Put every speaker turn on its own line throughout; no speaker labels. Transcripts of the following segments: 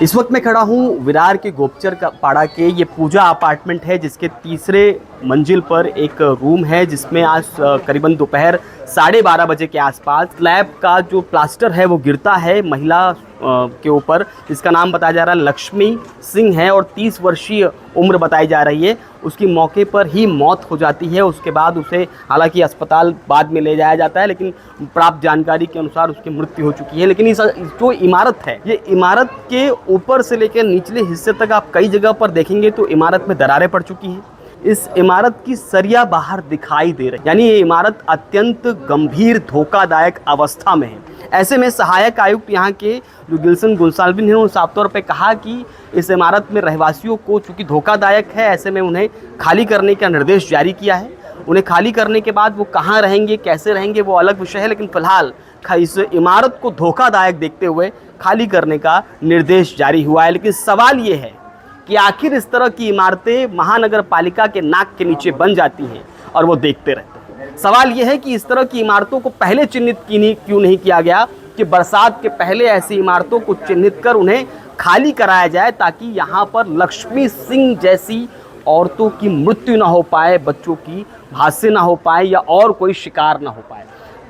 इस वक्त मैं खड़ा हूँ विरार के गोपचर का पाड़ा के ये पूजा अपार्टमेंट है, जिसके तीसरे मंजिल पर एक रूम है जिसमें आज करीबन दोपहर 12:30 बजे के आसपास स्लैब का जो प्लास्टर है वो गिरता है महिला के ऊपर, जिसका नाम बताया जा रहा है लक्ष्मी सिंह है और 30 वर्षीय उम्र बताई जा रही है। उसकी मौके पर ही मौत हो जाती है। उसके बाद उसे हालांकि अस्पताल बाद में ले जाया जाता है, लेकिन प्राप्त जानकारी के अनुसार उसकी मृत्यु हो चुकी है। लेकिन इस जो इमारत है, ये इमारत के ऊपर से लेकर निचले हिस्से तक आप कई जगह पर देखेंगे तो इमारत में दरारें पड़ चुकी हैं। इस इमारत की सरिया बाहर दिखाई दे रही, यानी ये इमारत अत्यंत गंभीर धोखादायक अवस्था में है। ऐसे में सहायक आयुक्त यहाँ के जो गिल्सन गोंसाल्विस ने साफ तौर पे कहा कि इस इमारत में रहवासियों को चूँकि धोखादायक है, ऐसे में उन्हें खाली करने का निर्देश जारी किया है। उन्हें खाली करने के बाद वो कहाँ रहेंगे, कैसे रहेंगे, वो अलग विषय है, लेकिन फिलहाल इस इमारत को धोखादायक देखते हुए खाली करने का निर्देश जारी हुआ है। लेकिन सवाल ये है कि आखिर इस तरह की इमारतें महानगर पालिका के नाक के नीचे बन जाती हैं और वो देखते रहते हैं। सवाल ये है कि इस तरह की इमारतों को पहले चिन्हित क्यों नहीं किया गया कि बरसात के पहले ऐसी इमारतों को चिन्हित कर उन्हें खाली कराया जाए, ताकि यहाँ पर लक्ष्मी सिंह जैसी औरतों की मृत्यु ना हो पाए, बच्चों की हादसे ना हो पाए या और कोई शिकार ना हो पाए।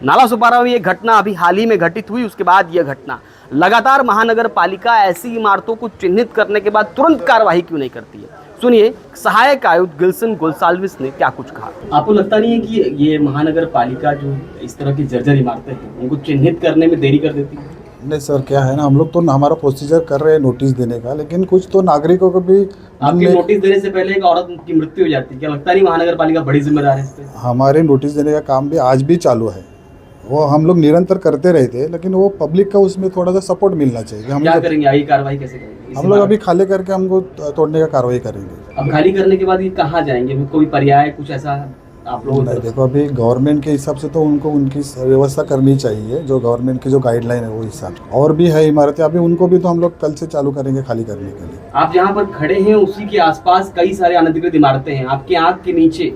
नाला सुपारा में ये घटना अभी हाल ही में घटित हुई, उसके बाद यह घटना लगातार महानगर पालिका ऐसी इमारतों को चिन्हित करने के बाद तुरंत कार्रवाई क्यों नहीं करती है। सुनिए सहायक आयुक्त गिल्सन गोंसाल्विस ने क्या कुछ कहा। आपको लगता नहीं है कि ये महानगर पालिका जो इस तरह की जर्जर इमारतें हैं उनको चिन्हित करने में देरी कर देती है?
नहीं सर, क्या है ना, हम लोग तो हमारा प्रोसीजर कर रहे हैं नोटिस देने का, लेकिन कुछ तो नागरिकों को भी
आपके नोटिस देने से पहले एक औरत की मृत्यु हो जाती है, क्या लगता नहीं महानगर पालिका बड़ी जिम्मेदार है इस पे?
हमारे नोटिस देने का काम भी आज भी चालू है, वो हम लोग निरंतर करते रहते हैं, लेकिन वो पब्लिक का उसमें थोड़ा सा सपोर्ट मिलना चाहिए। हम
क्या करेंगे, आगे कार्रवाई कैसे करेंगे?
हम लोग अभी खाली करके हमको तोड़ने का कार्रवाई करेंगे।
अब खाली करने के बाद ये कहाँ जाएंगे, कोई पर्याय कुछ ऐसा आप लोग?
नहीं, देखो अभी गवर्नमेंट के हिसाब से तो उनको उनकी व्यवस्था करनी चाहिए, जो गवर्नमेंट की जो गाइडलाइन है वो हिसाब। और भी है इमारतें, अभी उनको भी तो हम लोग कल से चालू करेंगे खाली करने के लिए।
आप जहाँ पर खड़े हैं उसी के आसपास कई सारे अनधिकृत इमारतें हैं। आपकी आंख के नीचे,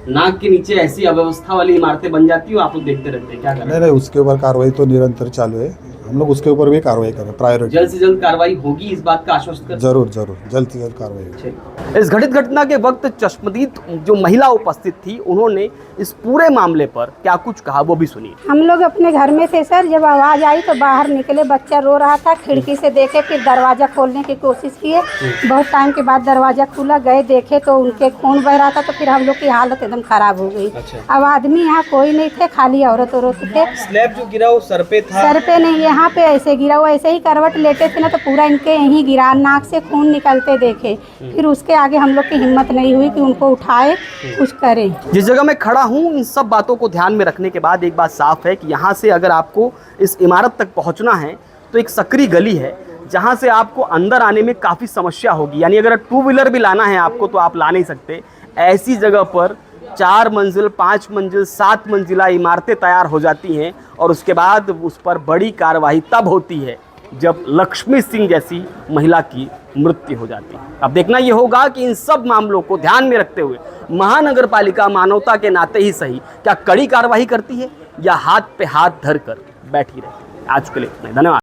नाक के नीचे ऐसी अव्यवस्था वाली इमारतें बन जाती है, आप लोग देखते रहते हैं, क्या करें?
नहीं, उसके ऊपर कार्रवाई तो निरंतर चालू है, हम लोग उसके ऊपर भी कार्रवाई करें। प्रायोरिटी
जल्द से जल्द कार्रवाई होगी, इस बात का आश्वस्त कर।
जरूर जल्द से जल्द कार्रवाई होगी।
इस घटित घटना के वक्त चश्मदीद जो महिला उपस्थित थी, उन्होंने इस पूरे मामले पर क्या कुछ कहा, वो भी सुनिए।
हम लोग अपने घर में थे सर, जब आवाज आई तो बाहर निकले, बच्चा रो रहा था, खिड़की से देखे, फिर दरवाजा खोलने की कोशिश किए। बहुत टाइम के बाद दरवाजा खुला, गए देखे तो उनके खून बह रहा था, तो फिर हम लोग की हालत एकदम खराब हो गई। अब आदमी यहाँ कोई नहीं थे, खाली औरत थे।
स्लैब जो गिरा वो सर पे था?
सर पे नहीं, यहाँ पे ऐसे गिरा हुआ, ऐसे ही करवट लेटे थे ना, तो पूरा इनके यहीं गिरा, नाक से खून निकलते देखे। फिर उसके आगे हम लोग की हिम्मत नहीं हुई कि उनको उठाए कुछ करें।
जिस जगह मैं खड़ा हूँ, इन सब बातों को ध्यान में रखने के बाद एक बात साफ है कि यहाँ से अगर आपको इस इमारत तक पहुँचना है तो एक सकरी गली है जहाँ से आपको अंदर आने में काफ़ी समस्या होगी। यानी अगर 2 व्हीलर भी लाना है आपको तो आप ला नहीं सकते। ऐसी जगह पर 4 मंजिल, 5 मंजिल, 7 मंजिला इमारतें तैयार हो जाती हैं और उसके बाद उस पर बड़ी कार्रवाई तब होती है जब लक्ष्मी सिंह जैसी महिला की मृत्यु हो जाती है। अब देखना ये होगा कि इन सब मामलों को ध्यान में रखते हुए महानगर पालिका मानवता के नाते ही सही क्या कड़ी कार्रवाई करती है या हाथ पे हाथ धरकर बैठी रहती है। आज के लिए धन्यवाद।